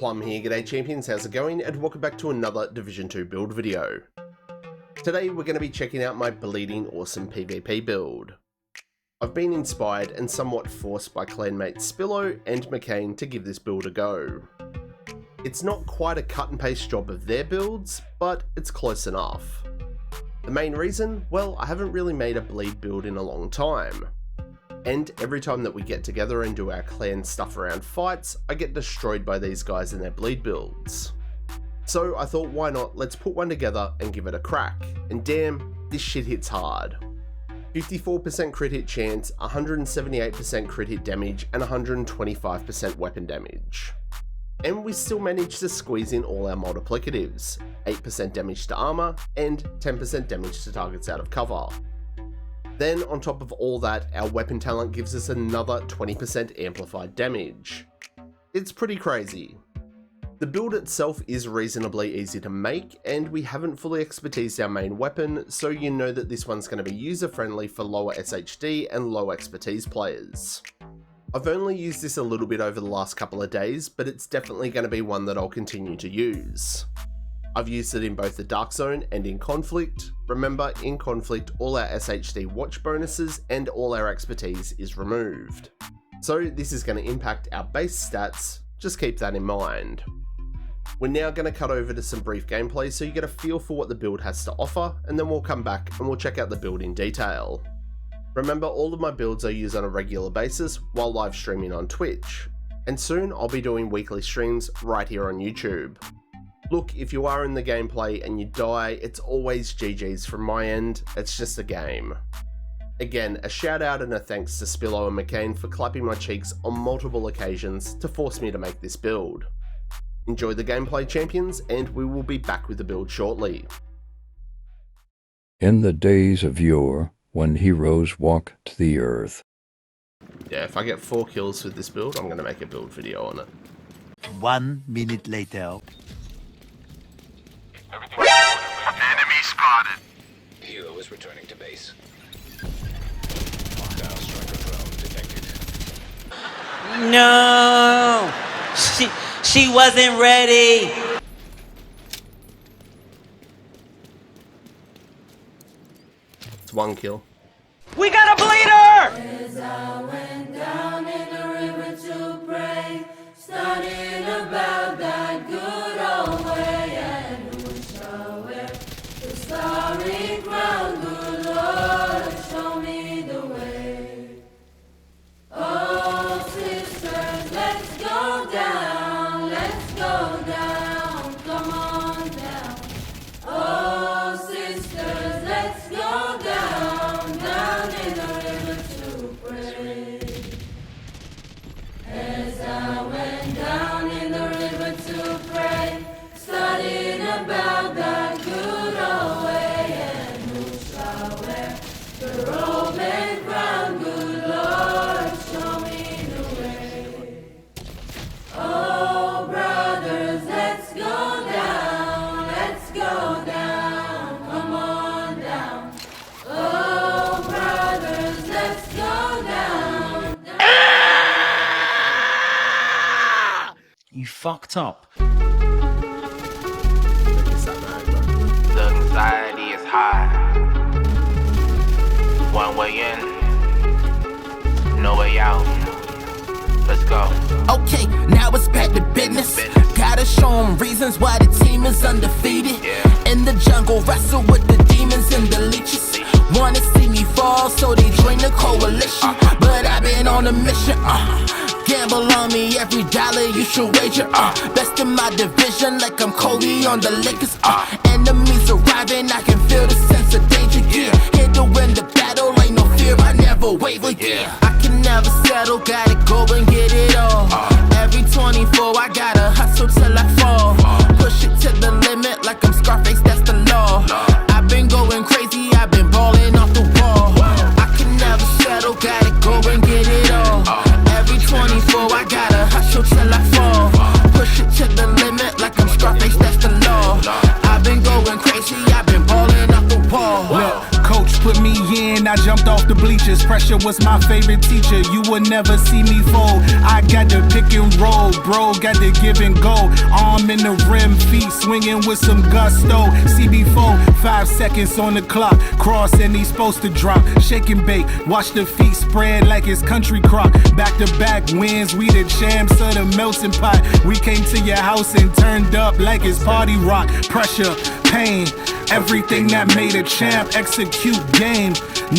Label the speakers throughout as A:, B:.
A: Plum here, g'day champions, how's it going, and welcome back to another Division 2 build video. Today we're going to be checking out my bleeding awesome PvP build. I've been inspired and somewhat forced by clanmates Spillo and McCain to give this build a go. It's not quite a cut and paste job of their builds, but it's close enough. The main reason? Well, I haven't really made a bleed build in a long time. And every time that we get together and do our clan stuff around fights, I get destroyed by these guys in their bleed builds. So I thought, why not, let's put one together and give it a crack. And damn, this shit hits hard. 54% crit hit chance, 178% crit hit damage, and 125% weapon damage. And we still managed to squeeze in all our multiplicatives, 8% damage to armour, and 10% damage to targets out of cover. Then on top of all that, our weapon talent gives us another 20% amplified damage. It's pretty crazy. The build itself is reasonably easy to make, and we haven't fully expertised our main weapon, so you know that this one's going to be user friendly for lower SHD and low expertise players. I've only used this a little bit over the last couple of days, but it's definitely going to be one that I'll continue to use. I've used it in both the Dark Zone and in Conflict. Remember, in Conflict, all our SHD watch bonuses and all our expertise is removed. So this is going to impact our base stats, just keep that in mind. We're now going to cut over to some brief gameplay so you get a feel for what the build has to offer, and then we'll come back and we'll check out the build in detail. Remember, all of my builds I use on a regular basis while live streaming on Twitch, and soon I'll be doing weekly streams right here on YouTube. Look, if you are in the gameplay and you die, it's always GG's from my end, it's just a game. Again, a shout out and a thanks to Spillo and McCain for clapping my cheeks on multiple occasions to force me to make this build. Enjoy the gameplay, champions, and we will be back with the build shortly.
B: In the days of yore, when heroes walked the earth.
A: Yeah, if I get 4 kills with this build, I'm going to make a build video on it.
C: 1 minute later.
D: Enemy spotted.
E: Hero is returning to base. Hostile striker drone detected.
F: No! She wasn't ready!
A: It's 1 kill.
F: We got a bleeder!
G: As I went down in the river to pray, studying about that good old way, and who shall wear the starry crown? Good Lord, show me the way. Oh, sisters, let's go down, come on down. Oh, sisters, let's go down in the river to pray. As I went down in the river to pray, studying about that good old way, and who shall wear the robe and crown? Good Lord, show me the way. Oh, brothers, let's go down, come on down. Oh, brothers, let's go down.
C: You fucked up.
D: The anxiety is high. One way in, no way out. Let's go.
H: Okay, now it's back to business. Gotta show them reasons why the team is undefeated. In the jungle, wrestle with the demons and the leeches. Wanna see me fall, so they join the coalition. But I've been on a mission. Gamble on me, every dollar you should wager. Best in my division, like I'm Kobe on the Lakers. Enemies arriving, I can feel the sense of danger. Here to win the battle, ain't no fear, I never waver. I can never settle, gotta go and get it all. Every 24, I gotta hustle till I fall. Push it to the limit, like I'm Scarface, that's the law. I've been going crazy, I've been balling off the wall. I can never settle, gotta go and get it all. Every 24, I gotta hustle till I fall. Push it to the limit, like I'm Scarface, that's the law. I've been going crazy, I've been balling off the wall.
I: Look, coach
H: put me in, I jumped off the bleachers. Pressure was my favorite teacher, you would never see me fold. I got the pick and roll, bro, got the give and go. Arm in the rim, feet swinging with some gusto. CB4, 5 seconds on the clock. Cross and he's supposed to drop. Shake and bake, watch the feet spread like it's country crock. Back to back wins, we the champs of the melting pot. We came to your house and turned up like it's party rock. Pressure, pain, everything that made a champ. Execute game,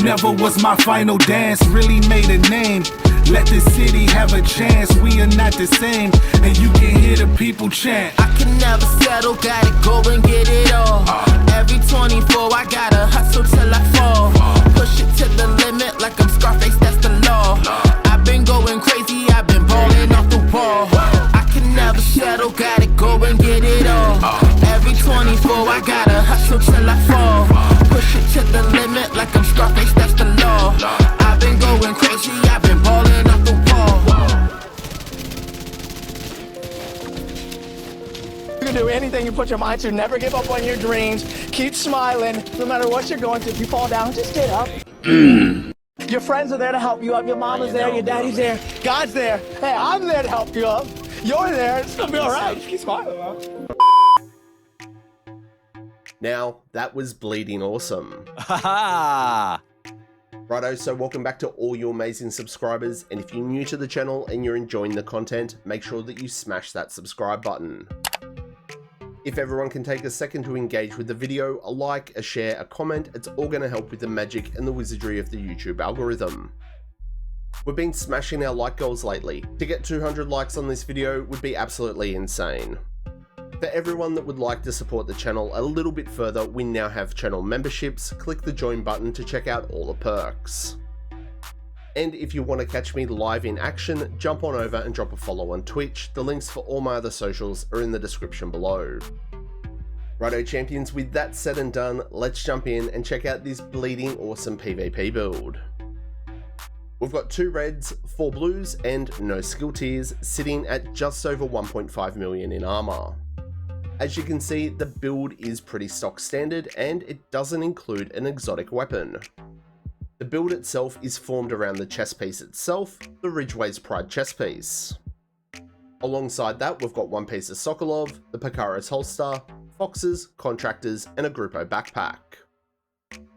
H: never was my final dance. Really made a name, let the city have a chance. We are not the same, and you can hear the people chant. I can never settle, gotta go and get it all. Every 24, I gotta hustle till I fall. Push it to the limit like I'm Scarface, that's the law. I've been going crazy, I've been balling off the wall. I can never settle, gotta go and get it all. Every 24, I gotta hustle till I fall. Push it to the limit like I'm Scarface, that's the law. I've been going crazy, I've been balling off the wall.
I: You can do anything you put your mind to. Never give up on your dreams. Keep smiling no matter what you're going through. If you fall down, just get up. Your friends are there to help you up. Your mama's there, your daddy's there, God's there. Hey, I'm there to help you up. You're there. It's gonna be all right. Just keep smiling, man.
A: Now, that was bleeding awesome.
C: Ha
A: Righto, so welcome back to all you amazing subscribers, and if you're new to the channel and you're enjoying the content, make sure that you smash that subscribe button. If everyone can take a second to engage with the video, a like, a share, a comment, it's all going to help with the magic and the wizardry of the YouTube algorithm. We've been smashing our like goals lately. To get 200 likes on this video would be absolutely insane. For everyone that would like to support the channel a little bit further, we now have channel memberships. Click the join button to check out all the perks. And if you want to catch me live in action, jump on over and drop a follow on Twitch. The links for all my other socials are in the description below. Righto champions, with that said and done, let's jump in and check out this bleeding awesome PvP build. We've got 2 reds, 4 blues, and no skill tiers, sitting at just over 1.5 million in armour. As you can see, the build is pretty stock standard and it doesn't include an exotic weapon. The build itself is formed around the chest piece itself, the Ridgeway's Pride chest piece. Alongside that, we've got 1 piece of Sokolov, the Picara's holster, Foxes, Contractors, and a Grupo backpack.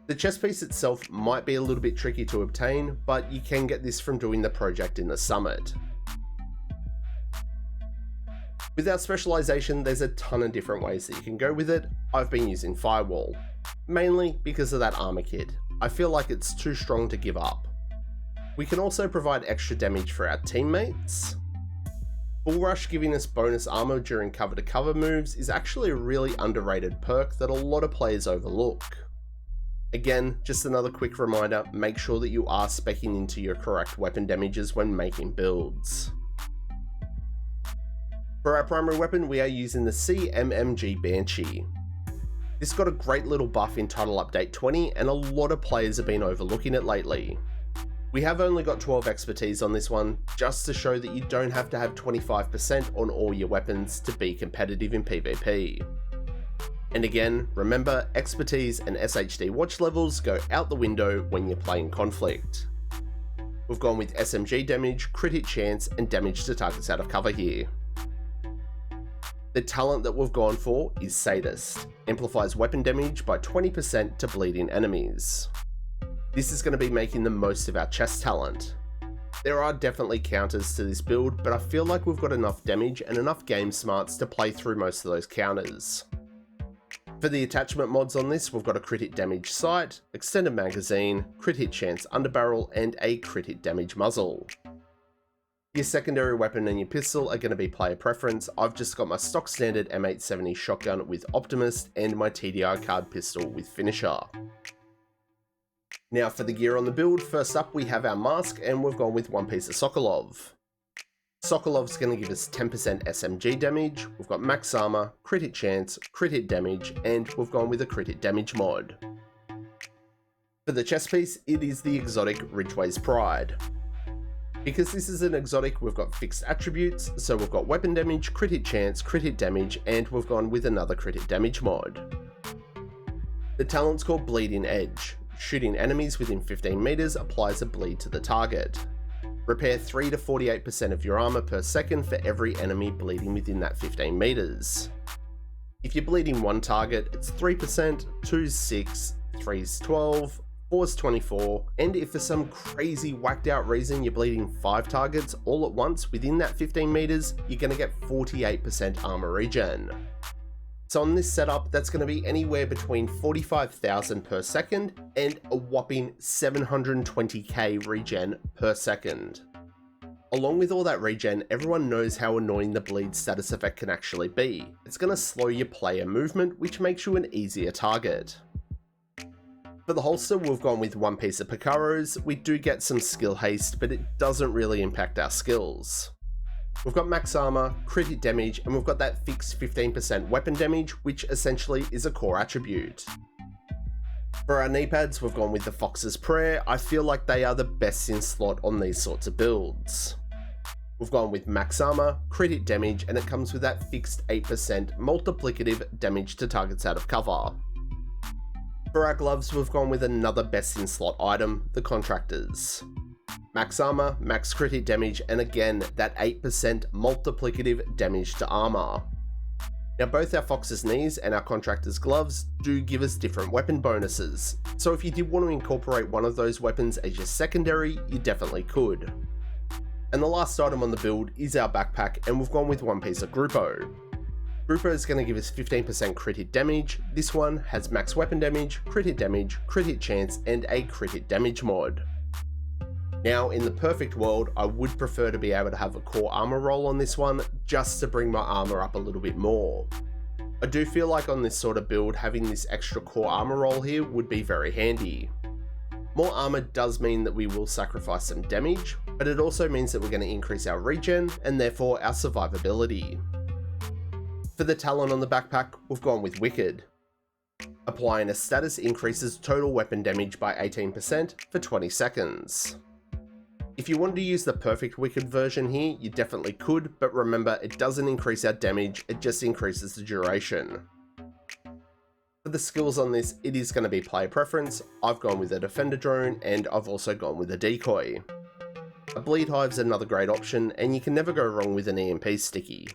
A: The chest piece itself might be a little bit tricky to obtain, but you can get this from doing the project in the summit. With our specialization, there's a ton of different ways that you can go with it. I've been using Firewall, mainly because of that armor kit. I feel like it's too strong to give up. We can also provide extra damage for our teammates. Bull Rush giving us bonus armor during cover to cover moves is actually a really underrated perk that a lot of players overlook. Again, just another quick reminder, make sure that you are speccing into your correct weapon damages when making builds. For our primary weapon, we are using the CMMG Banshee. This got a great little buff in Title Update 20 and a lot of players have been overlooking it lately. We have only got 12 expertise on this one, just to show that you don't have to have 25% on all your weapons to be competitive in PvP. And again, remember, expertise and SHD watch levels go out the window when you're playing Conflict. We've gone with SMG damage, crit hit chance, and damage to targets out of cover here. The talent that we've gone for is Sadist, amplifies weapon damage by 20% to bleeding enemies. This is going to be making the most of our chest talent. There are definitely counters to this build, but I feel like we've got enough damage and enough game smarts to play through most of those counters. For the attachment mods on this, we've got a crit hit damage sight, extended magazine, crit hit chance underbarrel, and a crit hit damage muzzle. Your secondary weapon and your pistol are going to be player preference. I've just got my stock standard M870 shotgun with Optimist and my TDI card pistol with Finisher. Now for the gear on the build, first up we have our mask and we've gone with 1 piece of Sokolov. Sokolov's going to give us 10% SMG damage, we've got max armor, crit hit chance, crit hit damage, and we've gone with a crit hit damage mod. For the chest piece, it is the exotic Ridgeway's Pride. Because this is an exotic, we've got fixed attributes, so we've got weapon damage, crit hit chance, crit hit damage, and we've gone with another crit hit damage mod. The talent's called Bleeding Edge. shooting enemies within 15 meters applies a bleed to the target. Repair 3 to 48% of your armor per second for every enemy bleeding within that 15 meters. If you're bleeding one target, it's 3%, 2's 6, 3's 12, 4's 24, and if for some crazy whacked out reason you're bleeding 5 targets all at once within that 15 meters, you're going to get 48% armor regen. So on this setup, that's going to be anywhere between 45,000 per second and a whopping 720k regen per second. Along with all that regen, everyone knows how annoying the bleed status effect can actually be. It's going to slow your player movement, which makes you an easier target. For the holster, we've gone with one piece of Picaro's. We do get some skill haste, but it doesn't really impact our skills. We've got max armor, crit hit damage, and we've got that fixed 15% weapon damage, which essentially is a core attribute. For our knee pads, we've gone with the Fox's Prayer. I feel like they are the best in slot on these sorts of builds. We've gone with max armor, crit hit damage, and it comes with that fixed 8% multiplicative damage to targets out of cover. For our gloves, we've gone with another best in slot item, the Contractors. Max armor, max crit hit damage, and again, that 8% multiplicative damage to armor. Now both our Fox's knees and our Contractor's gloves do give us different weapon bonuses, so if you did want to incorporate one of those weapons as your secondary, you definitely could. And the last item on the build is our backpack, and we've gone with one piece of Grupo. Grupo is going to give us 15% crit hit damage. This one has max weapon damage, crit hit chance, and a crit hit damage mod. Now, in the perfect world, I would prefer to be able to have a core armor roll on this one, just to bring my armor up a little bit more. I do feel like on this sort of build, having this extra core armor roll here would be very handy. More armor does mean that we will sacrifice some damage, but it also means that we're going to increase our regen, and therefore our survivability. For the talent on the backpack, we've gone with Wicked. Applying a status increases total weapon damage by 18% for 20 seconds. If you wanted to use the perfect Wicked version here, you definitely could, but remember, it doesn't increase our damage, it just increases the duration. For the skills on this, it is going to be player preference. I've gone with a Defender Drone, and I've also gone with a Decoy. A Bleed Hive's another great option, and you can never go wrong with an EMP sticky.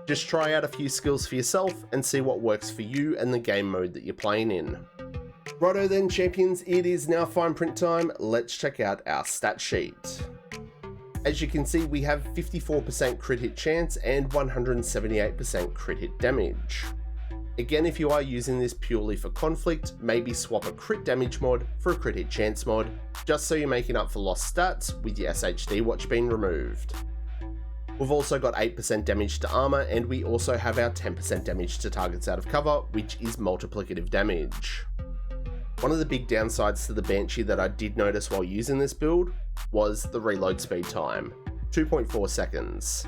A: Just try out a few skills for yourself and see what works for you and the game mode that you're playing in. Righto then, champions, it is now fine print time. Let's check out our stat sheet. As you can see, we have 54% crit hit chance and 178% crit hit damage. Again, if you are using this purely for conflict, maybe swap a crit damage mod for a crit hit chance mod, just so you're making up for lost stats with your SHD watch being removed. We've also got 8% damage to armor, and we also have our 10% damage to targets out of cover, which is multiplicative damage. One of the big downsides to the Banshee that I did notice while using this build was the reload speed time, 2.4 seconds.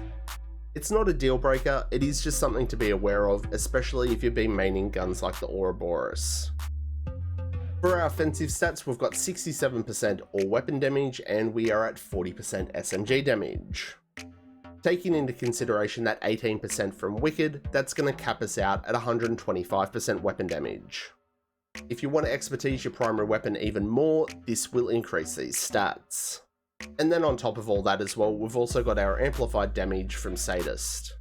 A: It's not a deal breaker, it is just something to be aware of, especially if you've been maining guns like the Ouroboros. For our offensive stats, we've got 67% all weapon damage, and we are at 40% SMG damage. Taking into consideration that 18% from Wicked, that's going to cap us out at 125% weapon damage. If you want to expertise your primary weapon even more, this will increase these stats. And then on top of all that as well, we've also got our amplified damage from Sadist.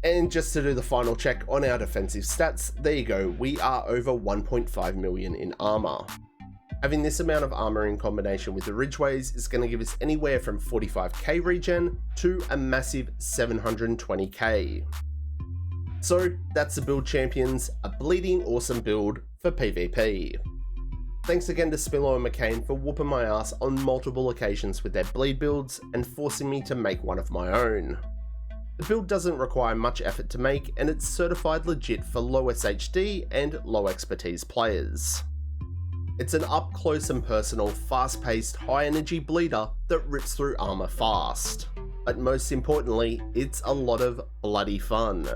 A: And just to do the final check on our defensive stats, there you go, we are over 1.5 million in armor. Having this amount of armor in combination with the Ridgeways is going to give us anywhere from 45k regen to a massive 720k. So that's the build, champions, a bleeding awesome build for PvP. Thanks again to Spillo and McCain for whooping my ass on multiple occasions with their bleed builds and forcing me to make one of my own. The build doesn't require much effort to make, and it's certified legit for low SHD and low expertise players. It's an up close and personal, fast paced, high energy bleeder that rips through armor fast. But most importantly, it's a lot of bloody fun.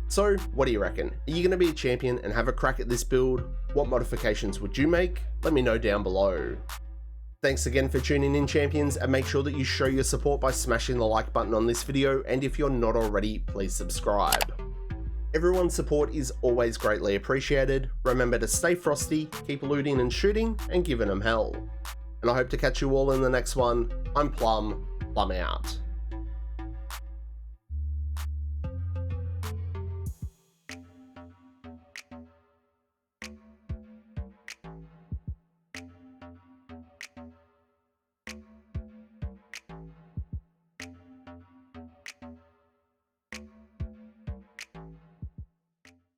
A: So, what do you reckon? Are you going to be a champion and have a crack at this build? What modifications would you make? Let me know down below. Thanks again for tuning in, champions, and make sure that you show your support by smashing the like button on this video, and if you're not already, please subscribe. Everyone's support is always greatly appreciated. Remember to stay frosty, keep looting and shooting, and giving them hell. And I hope to catch you all in the next one. I'm Plum out.